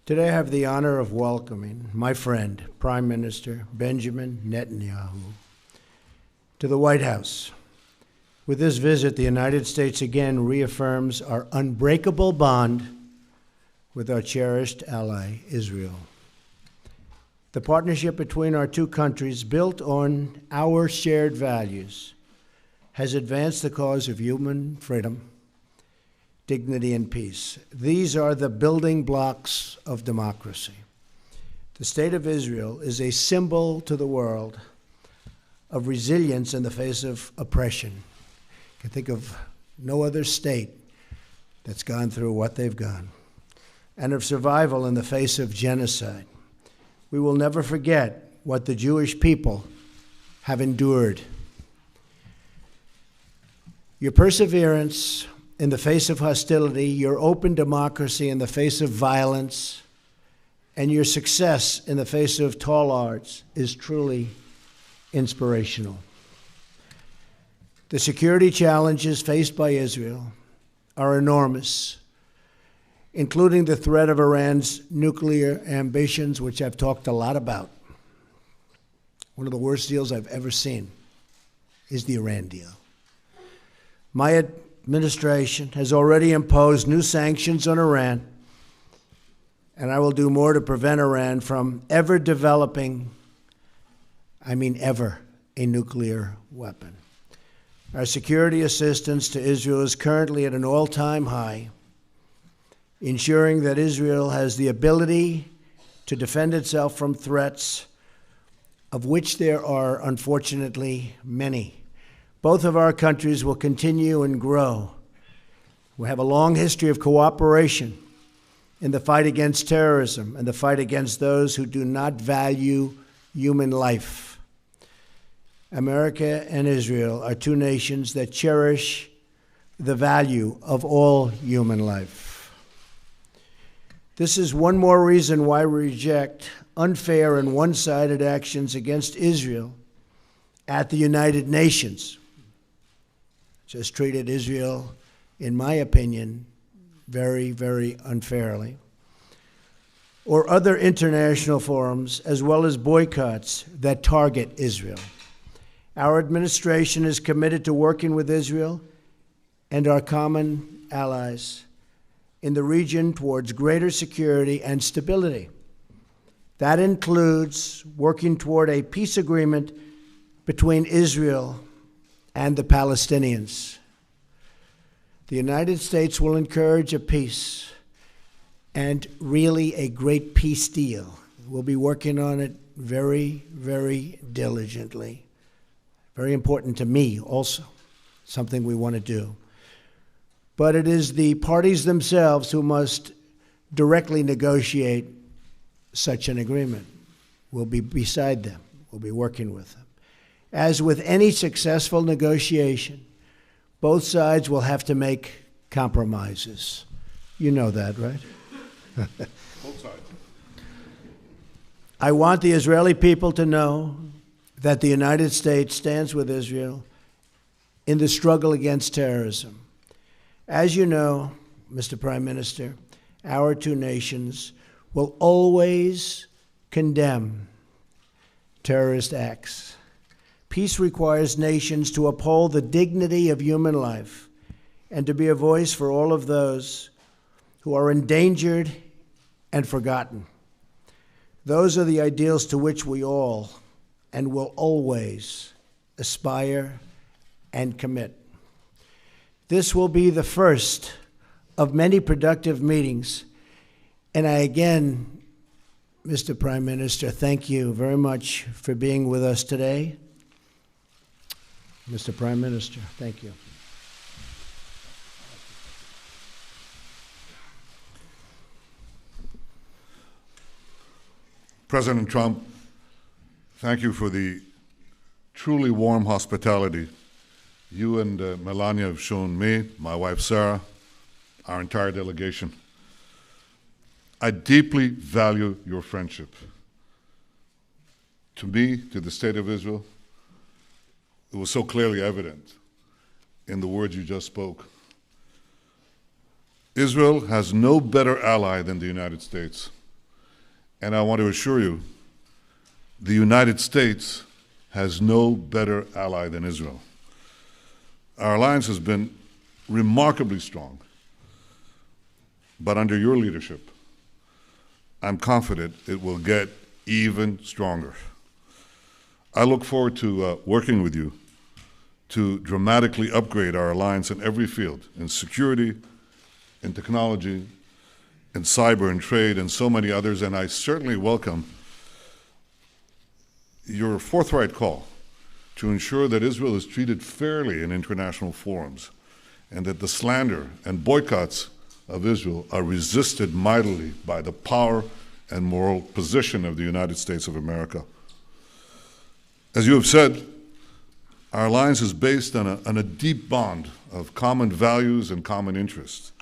Today I have the honor of welcoming my friend, Prime Minister Benjamin Netanyahu, to the White House. With this visit, the United States again reaffirms our unbreakable bond with our cherished ally, Israel. The partnership between our two countries, built on our shared values, has advanced the cause of human freedom, dignity, and peace. These are the building blocks of democracy. The State of Israel is a symbol to the world of resilience in the face of oppression. You can think of no other state that's gone through what they've gone, and of survival in the face of genocide. We will never forget what the Jewish people have endured. Your perseverance in the face of hostility, your open democracy in the face of violence, and your success in the face of tall odds is truly inspirational. The security challenges faced by Israel are enormous, including the threat of Iran's nuclear ambitions, which I've talked a lot about. One of the worst deals I've ever seen is the Iran deal. My administration has already imposed new sanctions on Iran, and I will do more to prevent Iran from ever developing, ever, a nuclear weapon. Our security assistance to Israel is currently at an all-time high, ensuring that Israel has the ability to defend itself from threats, of which there are, unfortunately, many. Both of our countries will continue and grow. We have a long history of cooperation in the fight against terrorism and the fight against those who do not value human life. America and Israel are two nations that cherish the value of all human life. This is one more reason why we reject unfair and one-sided actions against Israel at the United Nations. Just treated Israel, in my opinion, very, very unfairly. Or other international forums, as well as boycotts that target Israel. Our administration is committed to working with Israel and our common allies in the region towards greater security and stability. That includes working toward a peace agreement between Israel and the Palestinians. The United States will encourage a peace and really a great peace deal. We'll be working on it very, very diligently. Very important to me also, something we want to do. But it is the parties themselves who must directly negotiate such an agreement. We'll be beside them. We'll be working with them. As with any successful negotiation, both sides will have to make compromises. You know that, right? Both sides. I want the Israeli people to know that the United States stands with Israel in the struggle against terrorism. As you know, Mr. Prime Minister, our two nations will always condemn terrorist acts. Peace requires nations to uphold the dignity of human life and to be a voice for all of those who are endangered and forgotten. Those are the ideals to which we all and will always aspire and commit. This will be the first of many productive meetings, and I again, Mr. Prime Minister, thank you very much for being with us today. Mr. Prime Minister, thank you. President Trump, thank you for the truly warm hospitality you and Melania have shown me, my wife Sarah, our entire delegation. I deeply value your friendship. To me, to the State of Israel, it was so clearly evident in the words you just spoke. Israel has no better ally than the United States. And I want to assure you, the United States has no better ally than Israel. Our alliance has been remarkably strong, but under your leadership, I'm confident it will get even stronger. I look forward to working with you to dramatically upgrade our alliance in every field, in security, in technology, in cyber and trade, and so many others, and I certainly welcome your forthright call to ensure that Israel is treated fairly in international forums and that the slander and boycotts of Israel are resisted mightily by the power and moral position of the United States of America. As you have said, our alliance is based on a deep bond of common values and common interests.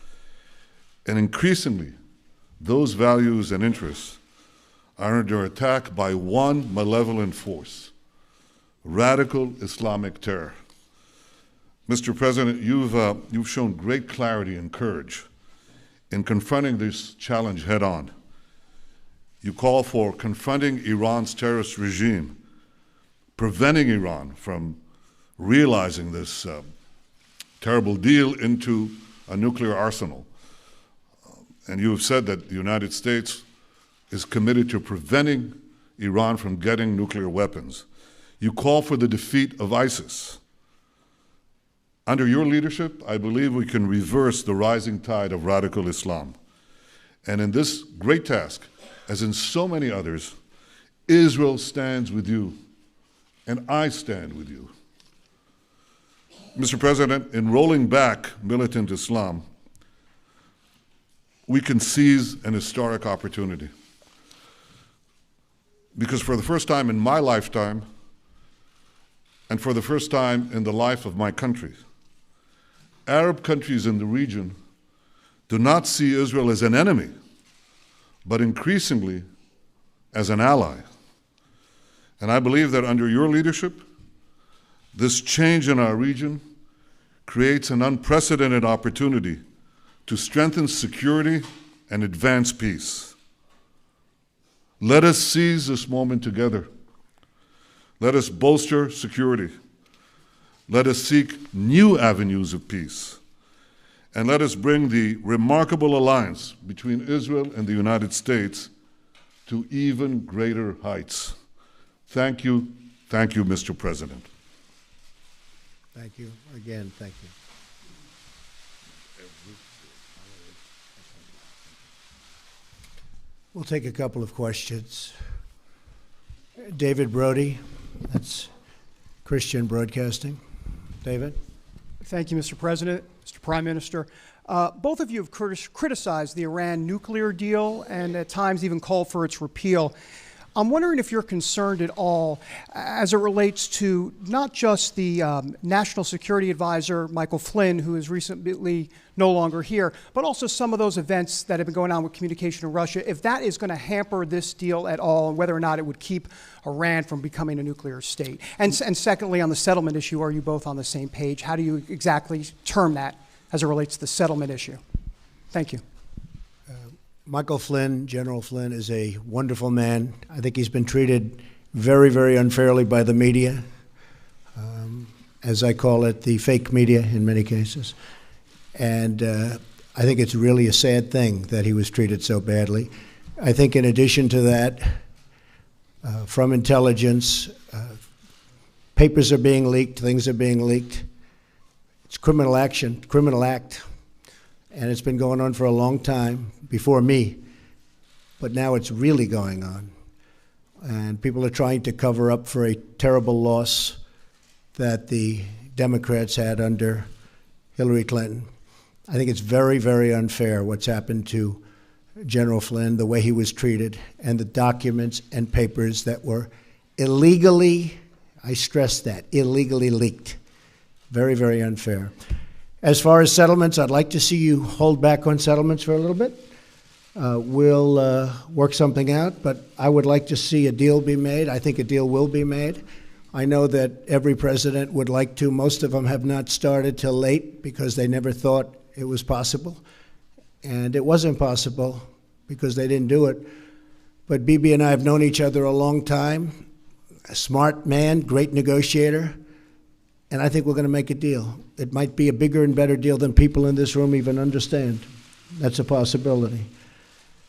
And increasingly, those values and interests are under attack by one malevolent force: radical Islamic terror. Mr. President, you've shown great clarity and courage in confronting this challenge head-on. You call for confronting Iran's terrorist regime, preventing Iran from realizing this terrible deal into a nuclear arsenal. And you have said that the United States is committed to preventing Iran from getting nuclear weapons. You call for the defeat of ISIS. Under your leadership, I believe we can reverse the rising tide of radical Islam. And in this great task, as in so many others, Israel stands with you, and I stand with you. Mr. President, in rolling back militant Islam, we can seize an historic opportunity. Because for the first time in my lifetime, and for the first time in the life of my country, Arab countries in the region do not see Israel as an enemy, but increasingly as an ally. And I believe that under your leadership, this change in our region creates an unprecedented opportunity to strengthen security and advance peace. Let us seize this moment together. Let us bolster security. Let us seek new avenues of peace. And let us bring the remarkable alliance between Israel and the United States to even greater heights. Thank you, Mr. President. Thank you. Again, thank you. We'll take a couple of questions. David Brody, that's Christian Broadcasting. David? Thank you, Mr. President, Mr. Prime Minister. Both of you have criticized the Iran nuclear deal and at times even called for its repeal. I'm wondering if you're concerned at all as it relates to not just the National Security Advisor, Michael Flynn, who is recently no longer here, but also some of those events that have been going on with communication in Russia, if that is going to hamper this deal at all, and whether or not it would keep Iran from becoming a nuclear state. And secondly, on the settlement issue, are you both on the same page? How do you exactly term that as it relates to the settlement issue? Thank you. Michael Flynn, General Flynn, is a wonderful man. I think he's been treated very, very unfairly by the media, as I call it, the fake media in many cases. And I think it's really a sad thing that he was treated so badly. I think in addition to that, from intelligence, papers are being leaked, things are being leaked. It's criminal action, criminal act. And it's been going on for a long time, before me, but now it's really going on. And people are trying to cover up for a terrible loss that the Democrats had under Hillary Clinton. I think it's very, very unfair what's happened to General Flynn, the way he was treated, and the documents and papers that were illegally, I stress that, illegally leaked. Very, very unfair. As far as settlements, I'd like to see you hold back on settlements for a little bit. We'll work something out, but I would like to see a deal be made. I think a deal will be made. I know that every president would like to. Most of them have not started till late because they never thought it was possible. And it wasn't possible because they didn't do it. But Bibi and I have known each other a long time. A smart man, great negotiator, and I think we're going to make a deal. It might be a bigger and better deal than people in this room even understand. That's a possibility.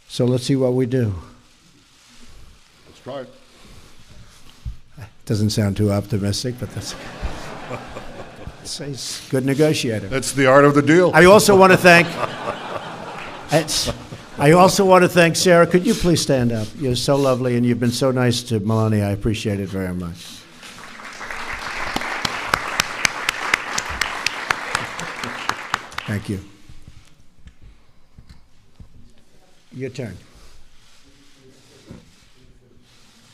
So let's see what we do. Let's try it. Doesn't sound too optimistic, but that's he's a good negotiator. That's the art of the deal. I also want to thank. I also want to thank Sarah. Could you please stand up? You're so lovely, and you've been so nice to Melania. I appreciate it very much. Thank you. Your turn.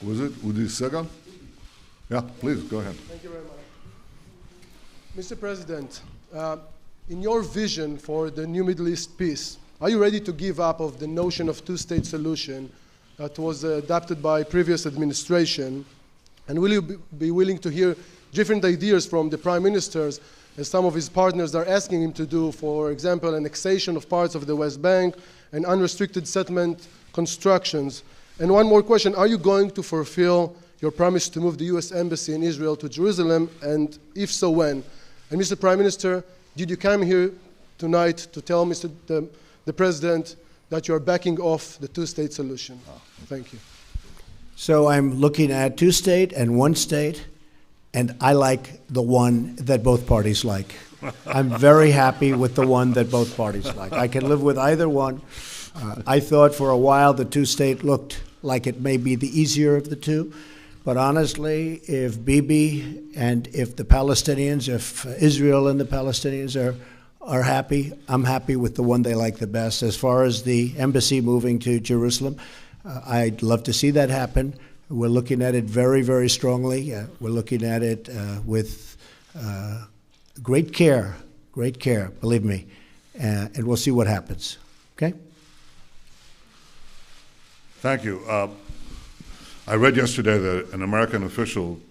Was it Udi Segal? Yeah, please, go ahead. Thank you very much. Mr. President, in your vision for the new Middle East peace, are you ready to give up of the notion of two-state solution that was adopted by previous administration? And will you be willing to hear different ideas from the prime ministers, as some of his partners are asking him to do, for example, annexation of parts of the West Bank and unrestricted settlement constructions? And one more question, are you going to fulfill your promise to move the U.S. Embassy in Israel to Jerusalem, and if so, when? And Mr. Prime Minister, did you come here tonight to tell the President that you're backing off the two-state solution? Thank you. So I'm looking at two-state and one-state, and I like the one that both parties like. I'm very happy with the one that both parties like. I can live with either one. I thought for a while the two-state looked like it may be the easier of the two. But honestly, if Bibi and if the Palestinians, if Israel and the Palestinians are happy, I'm happy with the one they like the best. As far as the embassy moving to Jerusalem, I'd love to see that happen. We're looking at it very, very strongly. We're looking at it with great care, believe me. And we'll see what happens. Okay? Thank you. I read yesterday that an American official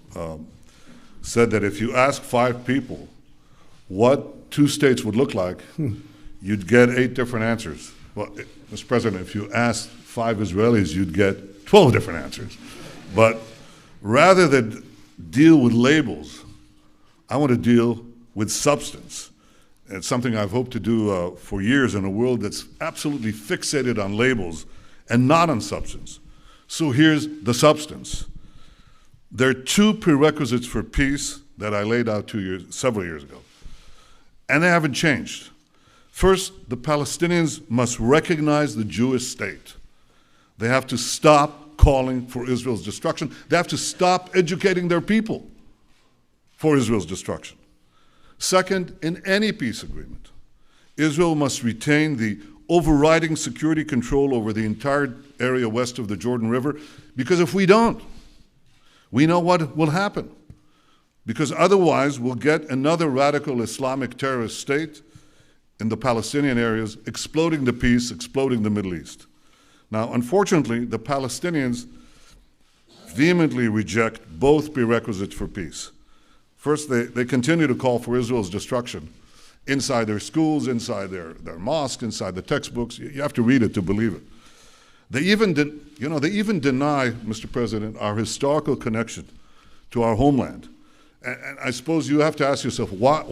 said that if you ask 5 people what 2 states would look like, you'd get 8 different answers. Well, Mr. President, if you asked 5 Israelis, you'd get 12 different answers. But rather than deal with labels, I want to deal with substance. And it's something I've hoped to do for years in a world that's absolutely fixated on labels and not on substance. So here's the substance. There are 2 prerequisites for peace that I laid out several years ago, and they haven't changed. First, the Palestinians must recognize the Jewish state. They have to stop calling for Israel's destruction. They have to stop educating their people for Israel's destruction. Second, in any peace agreement, Israel must retain the overriding security control over the entire area west of the Jordan River, because if we don't, we know what will happen. Because otherwise, we'll get another radical Islamic terrorist state in the Palestinian areas, exploding the peace, exploding the Middle East. Now, unfortunately, the Palestinians vehemently reject both prerequisites for peace. First, they continue to call for Israel's destruction inside their schools, inside their mosques, inside the textbooks. You have to read it to believe it. They even deny, Mr. President, our historical connection to our homeland. And I suppose you have to ask yourself, why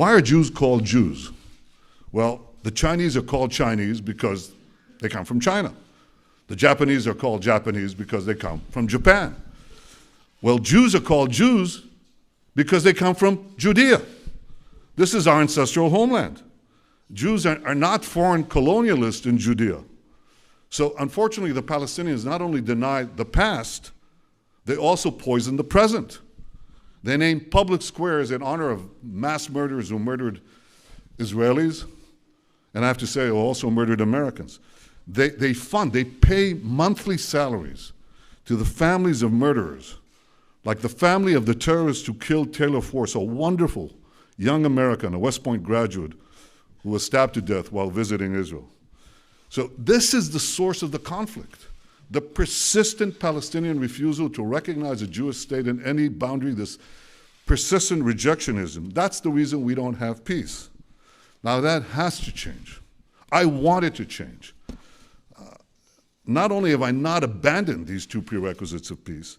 are Jews called Jews? Well, the Chinese are called Chinese because they come from China. The Japanese are called Japanese because they come from Japan. Well, Jews are called Jews because they come from Judea. This is our ancestral homeland. Jews are not foreign colonialists in Judea. So unfortunately, the Palestinians not only deny the past, they also poison the present. They name public squares in honor of mass murderers who murdered Israelis, and I have to say, who also murdered Americans. They pay monthly salaries to the families of murderers, like the family of the terrorist who killed Taylor Force, a wonderful young American, a West Point graduate, who was stabbed to death while visiting Israel. So this is the source of the conflict. The persistent Palestinian refusal to recognize a Jewish state in any boundary, this persistent rejectionism, that's the reason we don't have peace. Now that has to change. I want it to change. not only have I not abandoned these two prerequisites of peace,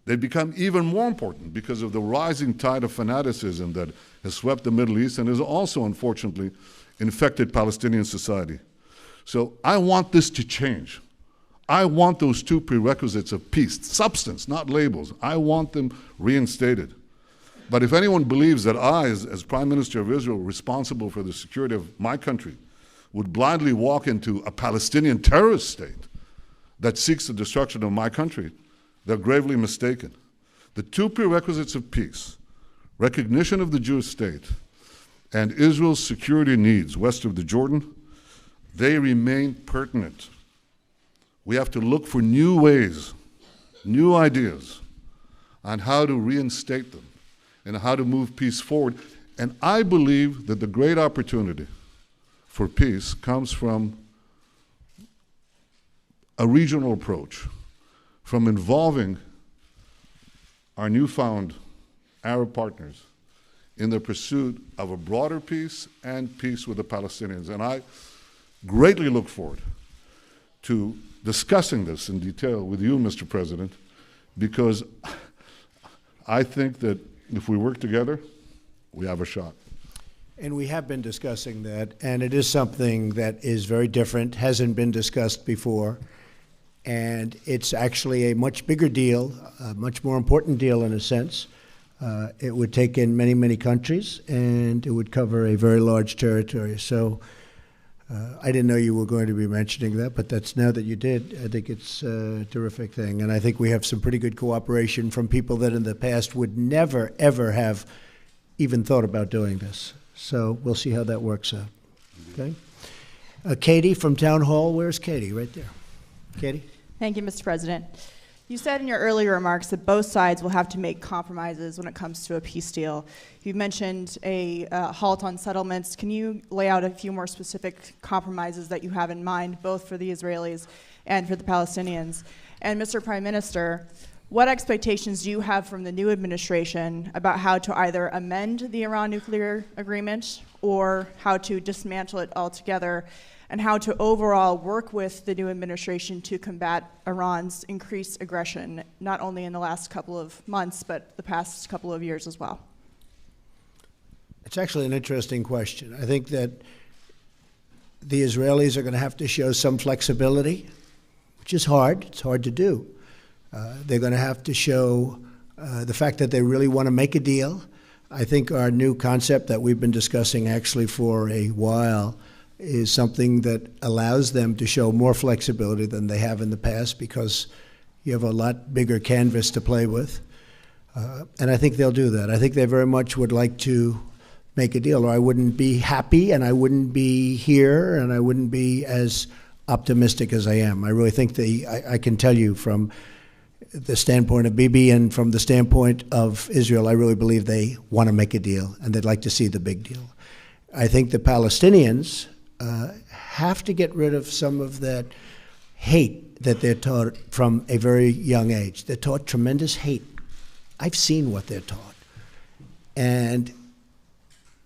they become even more important because of the rising tide of fanaticism that has swept the Middle East and has also, unfortunately, infected Palestinian society. So I want this to change. I want those two prerequisites of peace, substance, not labels. I want them reinstated. But if anyone believes that I, as Prime Minister of Israel, responsible for the security of my country, would blindly walk into a Palestinian terrorist state that seeks the destruction of my country, they're gravely mistaken. The two prerequisites of peace, recognition of the Jewish state, and Israel's security needs west of the Jordan, they remain pertinent. We have to look for new ways, new ideas on how to reinstate them and how to move peace forward. And I believe that the great opportunity for peace comes from a regional approach, from involving our newfound Arab partners in the pursuit of a broader peace and peace with the Palestinians. And I greatly look forward to discussing this in detail with you, Mr. President, because I think that if we work together, we have a shot. And we have been discussing that, and it is something that is very different, hasn't been discussed before, and it's actually a much bigger deal, a much more important deal in a sense. It would take in many, many countries, and it would cover a very large territory. So I didn't know you were going to be mentioning that, but that's now that you did, I think it's a terrific thing. And I think we have some pretty good cooperation from people that in the past would never, ever have even thought about doing this. So we'll see how that works out. Okay. Katie from Town Hall. Where's Katie? Right there. Katie? Thank you, Mr. President. You said in your earlier remarks that both sides will have to make compromises when it comes to a peace deal. You mentioned a halt on settlements. Can you lay out a few more specific compromises that you have in mind, both for the Israelis and for the Palestinians? And Mr. Prime Minister, what expectations do you have from the new administration about how to either amend the Iran nuclear agreement or how to dismantle it altogether, and how to overall work with the new administration to combat Iran's increased aggression, not only in the last couple of months, but the past couple of years as well? It's actually an interesting question. I think that the Israelis are going to have to show some flexibility, which is hard. It's hard to do. They're going to have to show the fact that they really want to make a deal. I think our new concept that we've been discussing actually for a while is something that allows them to show more flexibility than they have in the past, because you have a lot bigger canvas to play with. And I think they'll do that. I think they very much would like to make a deal, or I wouldn't be happy and I wouldn't be here and I wouldn't be as optimistic as I am. I really think I can tell you from the standpoint of Bibi and from the standpoint of Israel, I really believe they want to make a deal and they'd like to see the big deal. I think the Palestinians have to get rid of some of that hate that they're taught from a very young age. They're taught tremendous hate. I've seen what they're taught. And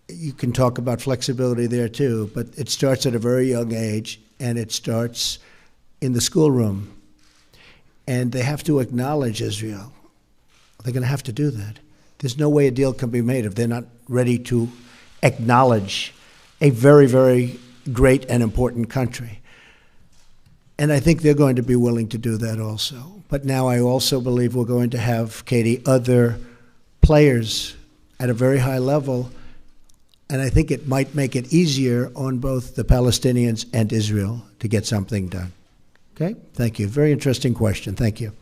you can talk about flexibility there too, but it starts at a very young age, and it starts in the schoolroom. And they have to acknowledge Israel. They're going to have to do that. There's no way a deal can be made if they're not ready to acknowledge a very, very great and important country. And I think they're going to be willing to do that also. But now I also believe we're going to have, Katie, other players at a very high level, and I think it might make it easier on both the Palestinians and Israel to get something done. Okay? Thank you. Very interesting question. Thank you.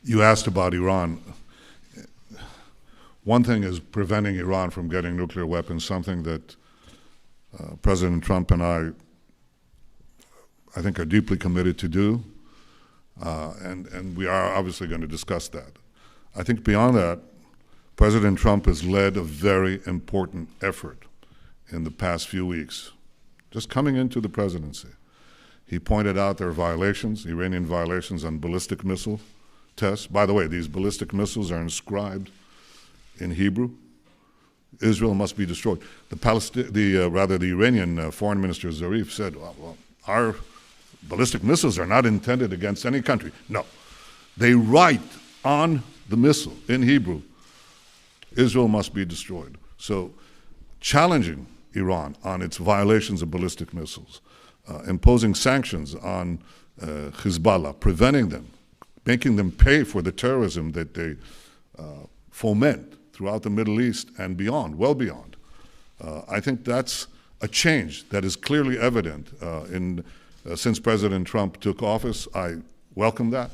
You asked about Iran. One thing is preventing Iran from getting nuclear weapons, something that President Trump and I think are deeply committed to do, and we are obviously going to discuss that. I think beyond that, President Trump has led a very important effort in the past few weeks. Just coming into the presidency, he pointed out there are violations, Iranian violations on ballistic missile tests. By the way, these ballistic missiles are inscribed in Hebrew. Israel must be destroyed. The Iranian Foreign Minister Zarif said, well, our ballistic missiles are not intended against any country. No. They write on the missile in Hebrew, Israel must be destroyed. So challenging Iran on its violations of ballistic missiles, imposing sanctions on Hezbollah, preventing them, making them pay for the terrorism that they foment throughout the Middle East and beyond, well beyond. I think that's a change that is clearly evident since President Trump took office. I welcome that.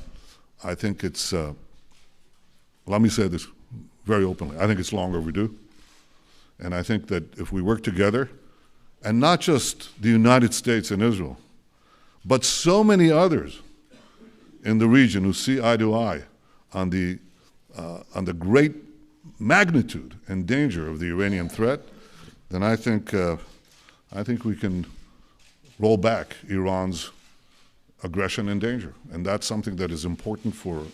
I think it's, let me say this very openly, I think it's long overdue. And I think that if we work together, and not just the United States and Israel, but so many others in the region who see eye to eye on the great magnitude and danger of the Iranian threat, then I think we can roll back Iran's aggression and danger. And that's something that is important for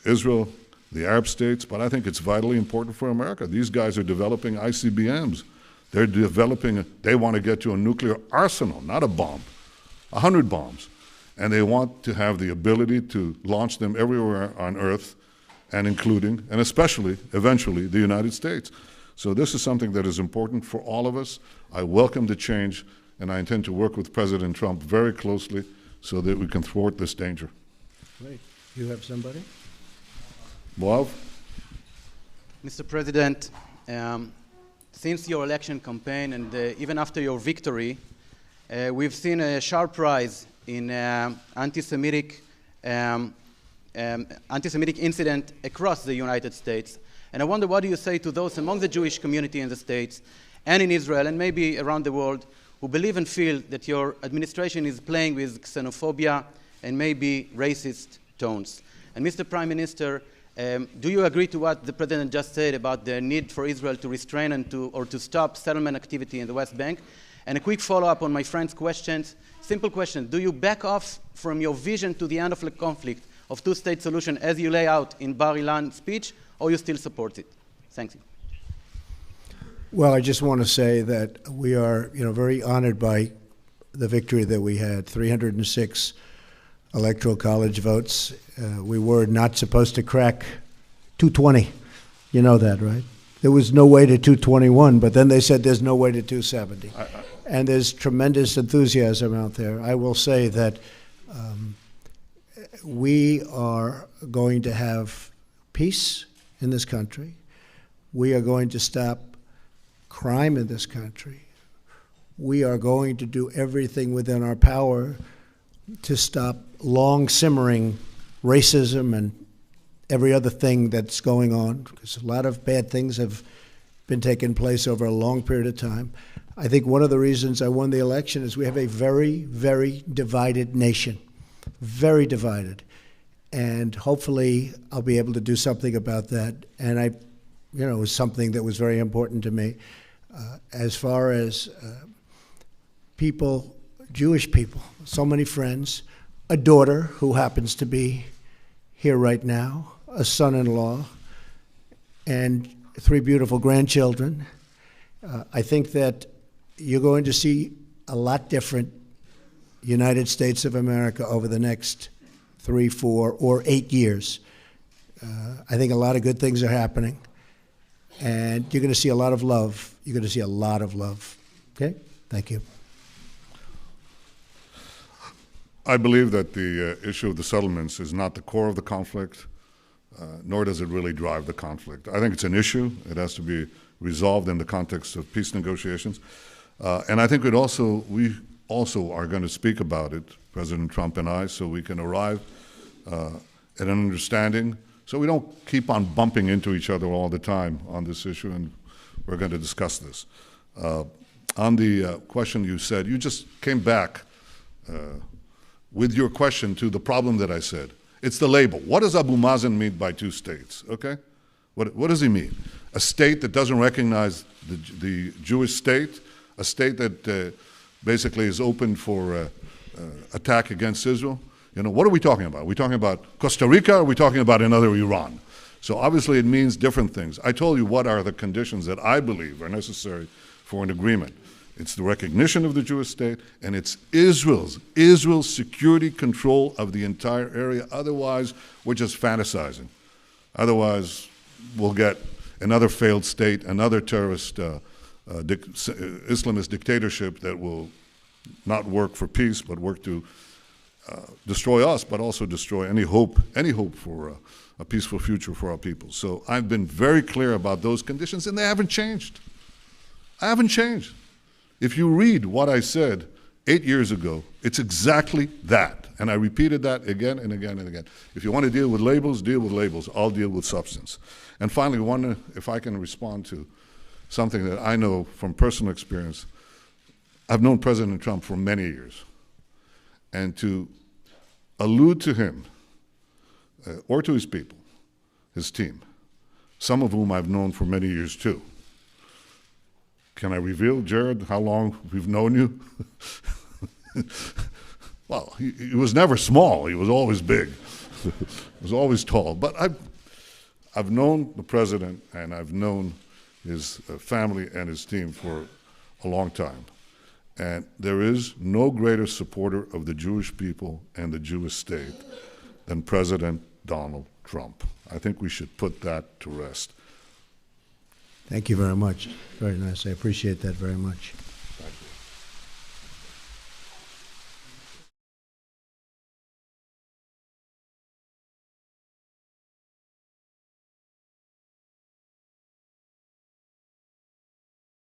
Israel, the Arab states, but I think it's vitally important for America. These guys are developing ICBMs. They're developing, they want to get to a nuclear arsenal, not a bomb, 100 bombs. And they want to have the ability to launch them everywhere on Earth, and including, and especially, eventually, the United States. So this is something that is important for all of us. I welcome the change, and I intend to work with President Trump very closely so that we can thwart this danger. Great. You have somebody? Boav? Mr. President, since your election campaign and even after your victory, we've seen a sharp rise in anti-Semitic incident across the United States. And I wonder, what do you say to those among the Jewish community in the States and in Israel and maybe around the world who believe and feel that your administration is playing with xenophobia and maybe racist tones? And Mr. Prime Minister, do you agree to what the President just said about the need for Israel to restrain and to stop settlement activity in the West Bank? And a quick follow-up on my friend's questions. Simple question. Do you back off from your vision to the end of the conflict of two-state solution as you lay out in Bar Ilan speech, or you still support it? Thank you. Well, I just want to say that we are, very honored by the victory that we had, 306 electoral college votes. We were not supposed to crack 220. You know that, right? There was no way to 221, but then they said there's no way to 270. And there's tremendous enthusiasm out there. I will say that we are going to have peace in this country. We are going to stop crime in this country. We are going to do everything within our power to stop long simmering racism and every other thing that's going on, because a lot of bad things have been taking place over a long period of time. I think one of the reasons I won the election is we have a very, very divided nation, very divided. And hopefully I'll be able to do something about that. And it was something that was very important to me. As far as people, Jewish people, so many friends, a daughter who happens to be here right now, a son-in-law, and 3 beautiful grandchildren. I think that you're going to see a lot different United States of America over the next 3, 4, or 8 years. I think a lot of good things are happening, and you're going to see a lot of love. You're going to see a lot of love. Okay? Thank you. I believe that the issue of the settlements is not the core of the conflict, nor does it really drive the conflict. I think it's an issue. It has to be resolved in the context of peace negotiations. And I think we also are going to speak about it, President Trump and I, so we can arrive at an understanding, so we don't keep on bumping into each other all the time on this issue, and we're going to discuss this. On the question you said, you just came back with your question to the problem that I said. It's the label. What does Abu Mazen mean by 2 states, okay? What does he mean? A state that doesn't recognize the Jewish state, a state that basically is open for attack against Israel? What are we talking about? Are we talking about Costa Rica, or are we talking about another Iran? So obviously it means different things. I told you what are the conditions that I believe are necessary for an agreement. It's the recognition of the Jewish state, and it's Israel's security control of the entire area. Otherwise, we're just fantasizing. Otherwise, we'll get another failed state, another terrorist Islamist dictatorship that will not work for peace, but work to destroy us, but also destroy any hope for a peaceful future for our people. So I've been very clear about those conditions, and they haven't changed. I haven't changed. If you read what I said 8 years ago, it's exactly that. And I repeated that again and again and again. If you want to deal with labels, deal with labels. I'll deal with substance. And finally, if I can respond to something that I know from personal experience. I've known President Trump for many years. And to allude to him, or to his people, his team, some of whom I've known for many years too. Can I reveal, Jared, how long we've known you? Well, he was never small. He was always big. He was always tall. But I've known the president, and I've known his family and his team for a long time. And there is no greater supporter of the Jewish people and the Jewish state than President Donald Trump. I think we should put that to rest. Thank you very much. Very nice. I appreciate that very much.